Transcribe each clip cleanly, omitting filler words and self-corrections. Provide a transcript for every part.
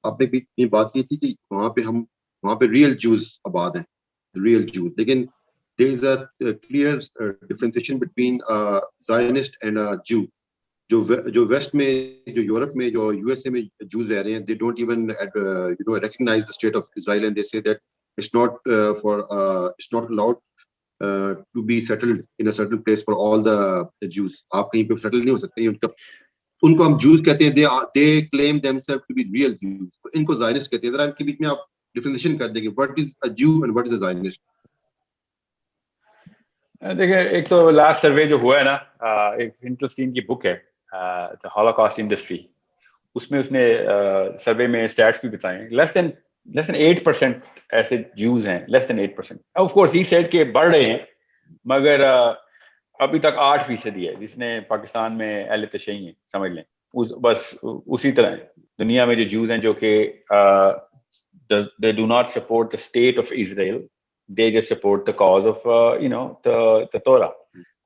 آپ نے بھی بات کی تھی کہ وہاں پہ ریئل جوز آباد ہیں, ریئل جوز, لیکن there is a clear differentiation between Zionist and a Jew. جو ویسٹ میں, جو یورپ میں, جو یو ایس اے میں جوز رہ رہے ہیں, they don't even recognize the state of Israel, and they say that it's not allowed to be settled in a certain place for all the Jews. آپ کہیں پہ settle نہیں ہو سکتے. ان کو ہم جوز کہتے ہیں. they claim themselves to be real Jews. ان کو Zionist کہتے ہیں. ذرا ان کے بیچ میں آپ ڈیفینیشن کر دیں گے, what is a Jew and what is a Zionist? دیکھیں, ایک تو لاسٹ سروے جو ہوا ہے نا, ایک انٹرسٹنگ کی بک ہے ہولوکاسٹ انڈسٹری, اس میں اس نے سروے میں اسٹیٹس بھی بتائے. لیس دین 8% ایسے جوز ہیں, لیس دین 8%. آف کورس ہی سیڈ کہ بڑھ رہے ہیں, مگر ابھی تک 8% ہی ہے جس نے پاکستان میں اہل تشیع ہیں, سمجھ لیں. بس اسی طرح دنیا میں جو جوز ہیں جو کہ they do not support the state of Israel, they just support the cause of the Torah.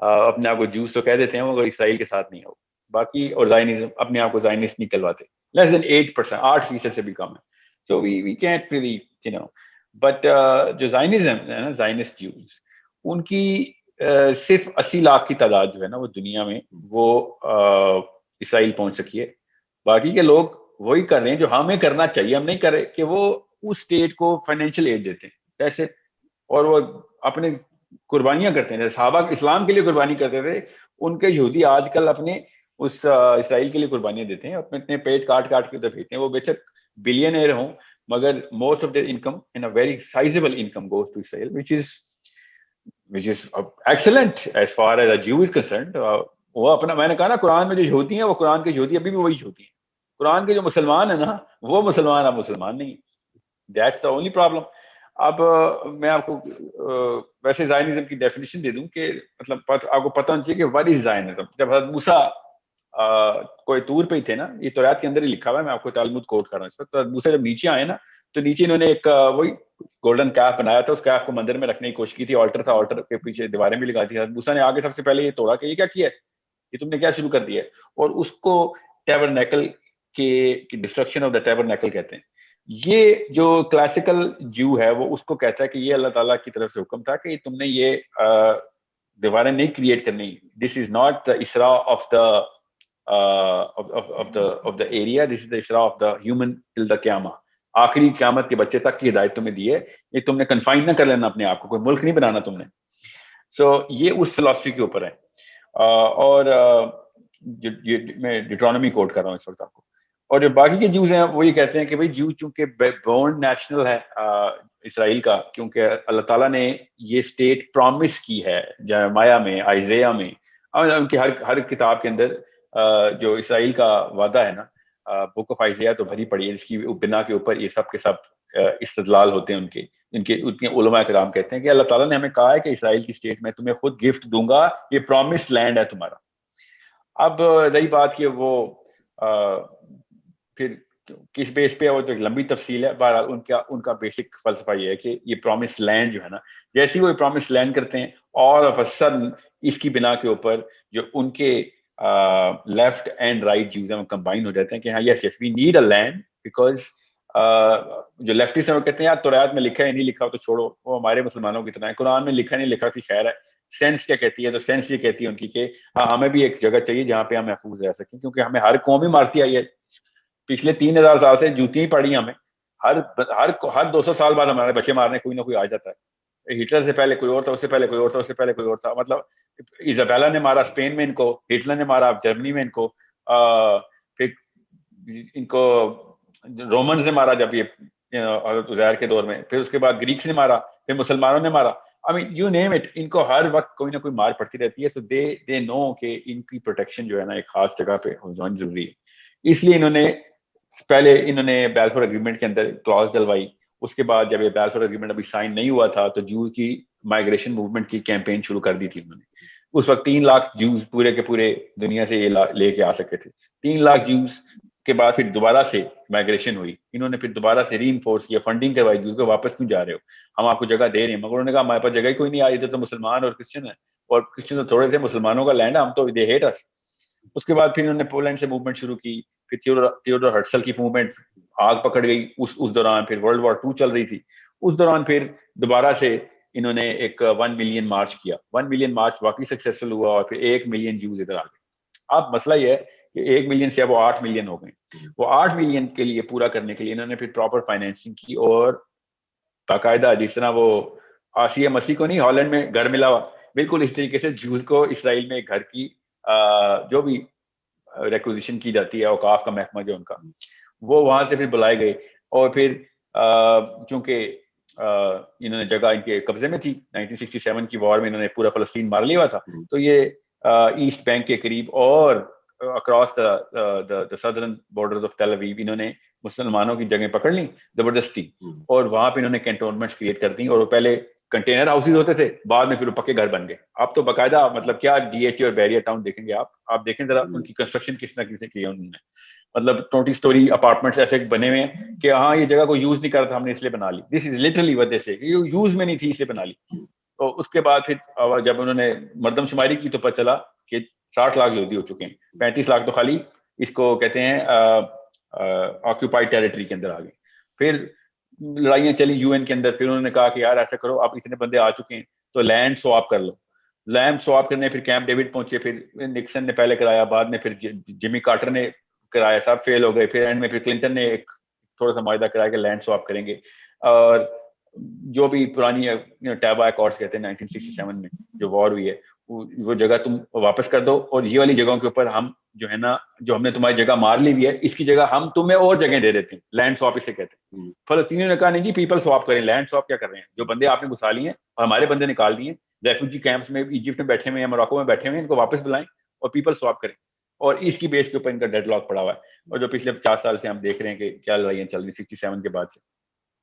اپنے آپ کو جوز تو کہہ دیتے ہیں مگر اسرائیل کے ساتھ نہیں ہو باقی, اور زائنزم اپنے آپ کو زائنسٹ نہیں کہلواتے. لیس دین 8%, 8% سے بھی کم ہے. سو وی کینٹ ریلی بٹ جو زائنزم ہے نا, زائنسٹ جوز, ان کی صرف 80 لاکھ کی تعداد جو ہے نا وہ دنیا میں, وہ اسرائیل پہنچ سکی ہے. باقی کے لوگ وہی کر رہے ہیں جو ہمیں کرنا چاہیے, ہم نہیں کر رہے, کہ وہ اس اسٹیٹ کو فائنینشیل ایڈ دیتے ہیں جیسے, اور وہ اپنے قربانیاں کرتے ہیں. جیسے صحابہ اسلام کے لیے قربانی کرتے تھے, ان کے یہودی آج کل اپنے اس اسرائیل کے لیے قربانیاں دیتے ہیں, اپنے اتنے پیٹ کاٹ کے ادھر بھیجتے ہیں. وہ بے شک بلینئر ہوں, مگر most of their income in a very sizable income goes to Israel, which is excellent as far as a Jew is concerned. وہ اپنا, میں نے کہا نا, قرآن میں جو یہودی ہیں وہ قرآن کے یہودی ابھی بھی وہی یہودی ہیں. قرآن کے جو مسلمان ہیں نا, وہ مسلمان اب مسلمان نہیں. That's the only problem. اب میں آپ کو ویسے زائنزم کی ڈیفینیشن دے دوں کہ مطلب آپ کو پتہ ہونا چاہیے کہ what is Zionism. جب حضرت موسیٰ کوئی طور پہ ہی تھے نا, یہ توریت کے اندر ہی لکھا ہوا ہے, میں آپ کو تالمود کوٹ کر رہا ہوں اس وقت. تو حضرت موسیٰ جب نیچے آئے نا, تو نیچے انہوں نے ایک وہی گولڈن کیف بنایا تھا, اس کیف کو مندر میں رکھنے کی کوشش کی تھی, آلٹر تھا, آلٹر کے پیچھے دیواریں بھی لگا تھی. حضرت موسیٰ نے آگے سب سے پہلے یہ توڑا کہ یہ کیا کیا ہے, یہ تم نے کیا شروع کر دیا ہے, اور اس کو ٹیبرنیکل کے ڈسٹرکشن آف دا ٹیبرنیکل کہتے ہیں. یہ جو کلاسیکل جو ہے وہ اس کو کہتا ہے کہ یہ اللہ تعالیٰ کی طرف سے حکم تھا کہ تم نے یہ دیواریں نہیں کریٹ کرنی. دس از ناٹ دا اسرا of the area, this is the اسرا of the human till the قیامہ. آخری قیامت کے بچے تک کی ہدایت تمہیں دی ہے, یہ تم نے کنفائن نہ کر لینا اپنے آپ کو, کوئی ملک نہیں بنانا تم نے. سو یہ اس فلسفی کے اوپر ہے. اور میں ڈیٹرانومی کوٹ کر رہا ہوں اس وقت آپ کو. اور جو باقی کے جوز ہیں وہ یہ کہتے ہیں کہ بھئی جو چونکہ بورن نیشنل ہے اسرائیل کا, کیونکہ اللہ تعالیٰ نے یہ اسٹیٹ پرومس کی ہے جرمیہ میں, آئزیہ میں, ان کی ہر کتاب کے اندر جو اسرائیل کا وعدہ ہے نا, بک آف آئزیہ تو بھری پڑی ہے, جس کی بنا کے اوپر یہ سب کے سب استدلال ہوتے ہیں. ان کے علماء کرام کہتے ہیں کہ اللہ تعالیٰ نے ہمیں کہا ہے کہ اسرائیل کی اسٹیٹ میں تمہیں خود گفٹ دوں گا, یہ پرومس لینڈ ہے تمہارا. اب رہی بات کہ وہ پھر کس بیس پہ, وہ تو ایک لمبی تفصیل ہے. بہرحال ان کا بیسک فلسفہ یہ ہے کہ یہ پرومس لینڈ جو ہے نا, جیسے ہی وہ پرومس لینڈ کرتے ہیں, اور آف اے سڈن اس کی بنا کے اوپر جو ان کے لیفٹ اینڈ رائٹ جوز ہیں وہ کمبائن ہو جاتے ہیں کہ ہاں yes we need a land, because جو لیفٹسٹ ہیں وہ کہتے ہیں یار توریت میں لکھا ہے, نہیں لکھا تو چھوڑو, وہ ہمارے مسلمانوں کی طرح ہے, قرآن میں لکھا نہیں لکھا تھی خیر ہے. سینس کیا کہتی ہے, تو سینس یہ کہتی ہے ان کی کہ ہاں ہمیں بھی ایک جگہ چاہیے جہاں پہ ہم محفوظ رہ سکیں, کیونکہ ہمیں ہر قوم ہی مارتی آئی ہے. پچھلے 3000 سال سے جوتیاں ہی پڑی ہمیں, ہر 200 سال بعد ہمارے بچے مارنے کوئی نہ کوئی آ جاتا ہے. ہٹلر سے پہلے کوئی اور تھا, اس سے پہلے کوئی اور تھا, اس سے پہلے کوئی اور تھا. مطلب ایزابیلا نے مارا اسپین میں ان کو, ہٹلر نے مارا جرمنی میں ان کو, پھر ان کو رومنز نے مارا جب یہ حضرت عزیر کے دور میں, پھر اس کے بعد گریکس نے مارا, پھر مسلمانوں نے مارا. I mean you name it, ان کو ہر وقت کوئی نہ کوئی مار پڑتی رہتی ہے. سو they know کہ ان کی پروٹیکشن جو ہے نا ایک خاص جگہ پہ ہو جانا ضروری ہے. اس لیے انہوں نے بیلفور اگریمنٹ کے اندر کلاس ڈلوائی. اس کے بعد جب یہ بیلفور اگریمنٹ ابھی سائن نہیں ہوا تھا, تو جوز کی مائگریشن موومنٹ کی کیمپین شروع کر دی تھی انہوں نے. اس وقت 3 لاکھ جوز پورے کے پورے دنیا سے یہ لے کے آ سکے تھے. 3 لاکھ جوز کے بعد پھر دوبارہ سے مائگریشن ہوئی. انہوں نے پھر دوبارہ سے ری انفورس کیا, فنڈنگ کروائی, جوز کو واپس کیوں جا رہے ہو, ہم آپ کو جگہ دے رہے ہیں. مگر انہوں نے کہا ہمارے پاس جگہ ہی کوئی نہیں آ رہی, تو مسلمان اور کرسچن ہیں, اور کرسچن تو تھوڑے سے, مسلمانوں کا لینڈ ہے, ہم تو دے ہیٹ اس. اس کے بعد پھر انہوں نے پولینڈ سے موومنٹ شروع کی, پھر تھیوڈور ہرٹزل کی موومنٹ آگ پکڑ گئی اس دوران، پھر ورلڈ وار 2 چل رہی تھی، اس دوران پھر دوبارہ سے انہوں نے ایک 1 ملین مارچ کیا. 1 ملین مارچ واقعی سکسیسفل ہوا اور پھر 1 ملین جوز ادھر آ گئے. اب مسئلہ یہ ہے کہ 1 ملین سے اب وہ 8 ملین ہو گئے. وہ 8 ملین کے لیے پورا کرنے کے لیے انہوں نے پھر پراپر فائنینسنگ کی، اور باقاعدہ جس طرح وہ آسیہ مسیح کو نہیں ہالینڈ میں گھر ملا ہوا، بالکل اس طریقے سے جوز کو اسرائیل میں گھر کی جو بھی ریکوزیشن کی جاتی ہے، اوقاف کا محکمہ جو ان کا، وہ وہاں سے پھر بلائے گئے. اور پھر چونکہ انہوں نے جگہ ان کے قبضے میں تھی، 1967 کی وار میں انہوں نے پورا فلسطین مار لیا تھا، تو یہ ایسٹ بینک کے قریب اور across the southern borders of Tel Aviv انہوں نے مسلمانوں کی جگہیں پکڑ لیں زبردستی، اور وہاں پہ انہوں نے کینٹونمنٹس کریٹ کر دیں. اور وہ پہلے کنٹینر ہاؤسز ہوتے تھے، بعد میں پھر وہ پکے گھر بن گئے. اب تو باقاعدہ مطلب کیا ڈی ایچ اے اور بیریا ٹاؤن دیکھیں گے آپ دیکھیں ذرا ان کی کنسٹرکشن کس طرح سے کی ہے انہوں نے. مطلب 20 سٹوری اپارٹمنٹس ایسے بنے ہوئے ہیں کہ ہاں یہ جگہ کو یوز نہیں کر رہا تھا، ہم نے اس لیے بنا لی. دس از لٹرلی وٹ دے سے، یہ یوز میں نہیں تھی اس لیے بنا لی. تو اس کے بعد پھر جب انہوں نے مردم شماری کی تو پتہ چلا کہ 60 لاکھ یہودی ہو چکے ہیں، 35 لاکھ تو خالی اس کو کہتے ہیں آکوپائڈ ٹیریٹری کے اندر آ گئے. پھر لڑائیاں چلی یو این کے اندر، پھر انہوں نے کہا کہ یار ایسا کرو، آپ اتنے بندے آ چکے ہیں تو لینڈ سواپ کر لو. لینڈ سواپ کرنے پھر کیمپ ڈیوڈ پہنچے، پھر نکسن نے پہلے کرایا، بعد میں پھر جمی کارٹر نے کرایا، سب فیل ہو گئے. پھر اینڈ میں پھر کلنٹن نے ایک تھوڑا سا معاہدہ کرایا کہ لینڈ سواپ کریں گے. اور جو بھی پرانی ٹیبا ایکارڈز کہتے ہیں 1967 میں جو وار ہوئی ہے، وہ جگہ تم واپس کر دو، اور یہ والی جگہوں کے اوپر ہم جو ہے نا، جو ہم نے تمہاری جگہ مار لی ہوئی ہے، اس کی جگہ ہم تمہیں اور جگہیں دے دیتے ہیں. لینڈ سواپ اسے کہتے ہیں. فلسطینیوں نے کہا نہیں جی پیپل سواپ کریں، لینڈ سواپ کیا کر رہے ہیں، جو بندے آپ نے گھسا لیے ہیں اور ہمارے بندے نکال دیے ریفیوجی کیمپس میں، ایجپٹ میں بیٹھے ہوئے ہیں، موراکو میں بیٹھے ہوئے ہیں، ان کو واپس بلائیں اور پیپل سواپ کریں. اور اس کی بیس کے اوپر ان کا ڈیڈ لاک پڑا ہوا ہے. اور جو پچھلے 50 سال سے ہم دیکھ رہے ہیں کہ کیا لڑائیاں چل رہی 67 کے بعد سے.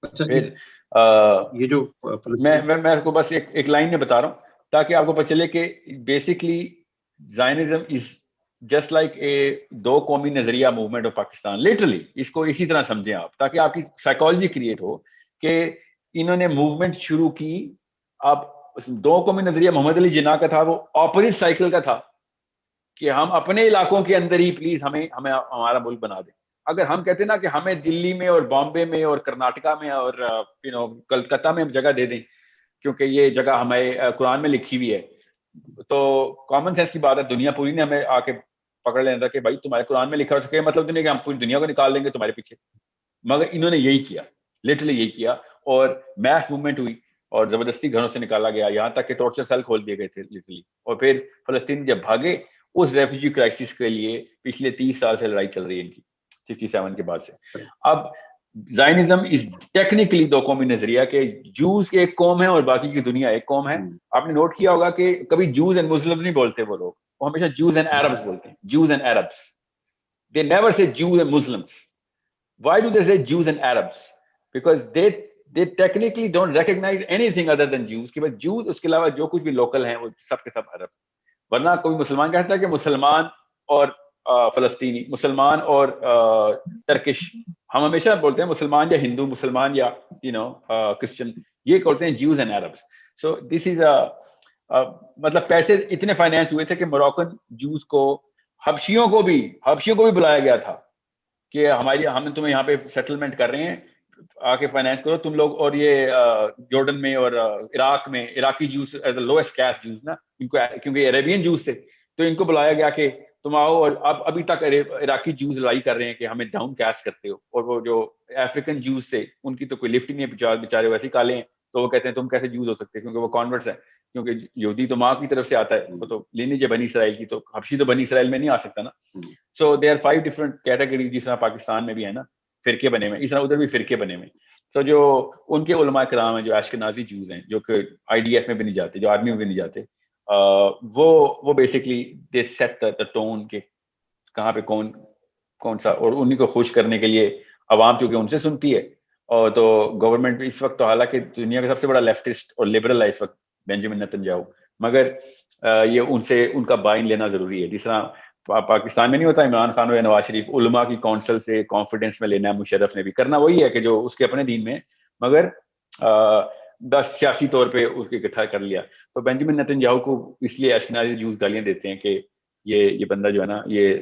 اچھا پھر یہ جو میں کو بس ایک لائن میں بتا رہا ہوں تاکہ آپ کو پتہ چلے کہ basically Zionism is just like a دو قومی نظریہ موومنٹ آف پاکستان. لٹرلی اس کو اسی طرح سمجھیں آپ، تاکہ آپ کی سائیکالوجی کریٹ ہو کہ انہوں نے موومنٹ شروع کی. اب دو قومی نظریہ محمد علی جناح کا تھا، وہ اپوزٹ سائیکل کا تھا کہ ہم اپنے علاقوں کے اندر ہی پلیز ہمیں ہمارا ملک بنا دیں. اگر ہم کہتے ہیں نا کہ ہمیں دلی میں اور بامبے میں اور کرناٹکا میں اور کلکتہ میں جگہ دے دیں کیونکہ یہ جگہ ہمیں قرآن میں لکھی ہوئی ہے، تو کامن سینس کی بات ہے. دنیا پوری نے ہمیں آ کے پکڑ لینا تھا کہ بھائی تمہارے قرآن میں لکھا ہو سکے، مطلب نہیں کہ ہم پوری دنیا کو نکال دیں گے تمہارے پیچھے. مگر انہوں نے یہی کیا، لٹرلی یہی کیا، اور میس موومنٹ ہوئی اور زبردستی گھروں سے نکالا گیا، یہاں تک کہ ٹارچر سیل کھول دیے گئے تھے لٹرلی. اور پھر فلسطین جب بھاگے، اس ریفیوجی کرائسس کے لیے پچھلے 30 سال سے لڑائی چل رہی ہے ان کی 67 کے بعد سے. اب زائنزم از ٹیکنیکلی دو قومی نظریہ کہ جوز ایک قوم ہے اور باقی کی دنیا ایک قوم ہے. آپ نے نوٹ کیا ہوگا کہ کبھی جوز اینڈ مسلمز نہیں بولتے وہ لوگ، وہ ہمیشہ جوز اینڈ عربز بولتے ہیں. Jews and Arabs, they never say Jews and Muslims. Why do they say Jews and Arabs? Because they technically don't recognize anything other than Jews. کہ بھائی Jews اس کے علاوہ جو کچھ بھی لوکل ہیں وہ سب کے سب عرب. ورنہ کوئی مسلمان کہتا ہے کہ مسلمان اور فلسطینی، مسلمان اور ترکش، ہم ہمیشہ بولتے ہیں مسلمان یا ہندو، مسلمان یا کرسچن، یہ بولتے ہیں Jews and Arabs. So this is مطلب پیسے اتنے فائنینس ہوئے تھے کہ موراکن جوز کو حبشیوں کو بھی بلایا گیا تھا کہ ہم تمہیں یہاں پہ سیٹلمنٹ کر رہے ہیں، آ کے فائنینس کرو تم لوگ. اور یہ جارڈن میں اور عراق میں عراقی جوز لوئسٹ کاسٹ جوز نا، ان کو کیونکہ عربین جوز تھے تو ان کو بلایا گیا کہ تم آؤ. اور ابھی تک عراقی جوز لڑائی کر رہے ہیں کہ ہمیں ڈاؤن کاسٹ کرتے ہو. اور وہ جو افریقن جوز تھے ان کی تو کوئی لفٹ ہی نہیں ہے، بیچارے ویسے ہی کالے ہیں، تو وہ کہتے ہیں تم کیسے جوز ہو سکتے کیونکہ وہ کانورٹس ہیں، کیونکہ یہودی تو ماں کی طرف سے آتا ہے، وہ تو لینیج ہے بنی اسرائیل کی، تو حبشی تو بنی اسرائیل میں نہیں آ سکتا نا. سو دے آر 5 ڈفرنٹ کیٹیگری، جس طرح پاکستان میں بھی ہے نا فرقے بنے ہوئے، اس طرح ادھر بھی فرقے بنے ہوئے. تو جو ان کے علماء کرام ہیں جو اشکنازی جوز ہیں، جو کہ آئی ڈی ایف میں بھی نہیں جاتے، جو آرمی میں بھی نہیں جاتے، وہ basically they set the tone کہ کہاں پہ کون سا. اور انہیں کو خوش کرنے کے لیے عوام چونکہ ان سے سنتی ہے، اور تو گورنمنٹ اس وقت تو حالانکہ دنیا کا سب سے بڑا لیفٹسٹ اور لبرل ہے اس وقت بینجامن نتنیاہو، مگر یہ ان کا بائن لینا ضروری ہے. جس طرح پاکستان میں نہیں ہوتا عمران خان اور نواز شریف علماء کی کونسل سے کانفیڈنس میں لینا ہے، مشرف نے بھی کرنا وہی ہے کہ جو اس کے اپنے دین میں، مگر بس سیاسی طور پہ اس کو اکٹھا کر لیا. تو بینجامن نتنیاہو کو اس لیے اشکنازی جوز گالیاں دیتے ہیں کہ یہ بندہ جو ہے نا یہ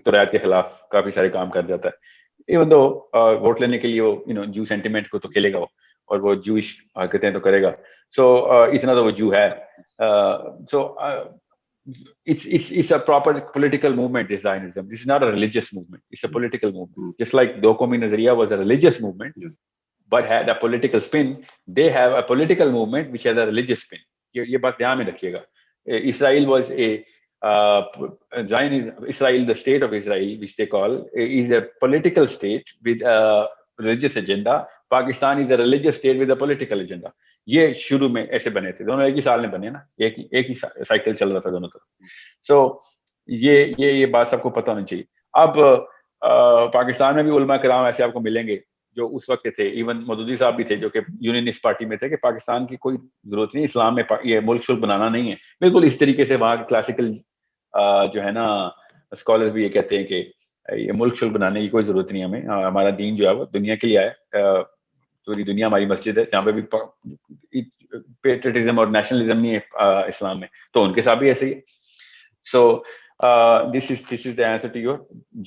تو رعایت کے خلاف کافی سارے کام کر جاتا ہے. ایون دو ووٹ لینے کے لیے وہ جو سینٹیمنٹ کو تو کھیلے گا وہ, اور وہ جوش حرکتیں تو کرے گا. سو اتنا تو وہ جو ہے. سو it's a proper political movement is Zionism. This is not a religious movement. It's a political movement. Just like Do Qawmi Nazariya was a religious movement, but had a political spin. They have a political movement which has a religious spin. یہ بات دھیان میں رکھیے گا. Israel was a Zionism. Israel, the state of Israel, which they call, is a political state with a religious agenda. Pakistan is a religious state with a political agenda. یہ شروع میں ایسے بنے تھے, دونوں ایک ہی سال میں بنے نا, ایک ہی سائیکل چل رہا تھا دونوں طرف. سو یہ بات سب کو پتہ ہونا چاہیے. اب پاکستان میں بھی علماء کرام ایسے آپ کو ملیں گے جو اس وقت کے تھے. ایون مودودی صاحب بھی تھے جو کہ یونینسٹ پارٹی میں تھے کہ پاکستان کی کوئی ضرورت نہیں, اسلام میں یہ ملک شلک بنانا نہیں ہے. بالکل اس طریقے سے وہاں کے کلاسیکل جو ہے نا اسکالرز بھی یہ کہتے ہیں کہ یہ ملک شلک بنانے کی کوئی ضرورت نہیں ہمیں, ہمارا دین جو ہے وہ دنیا کے لیے آیا, پوری دنیا ہماری مسجد ہے, جہاں پہ بھی پیٹریٹزم اور نیشنلزم نہیں ہے اسلام میں, تو ان کے ساتھ بھی ایسے ہی ہے. سو دس از the answer to your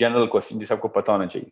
general question, جس آپ کو پتہ ہونا چاہیے.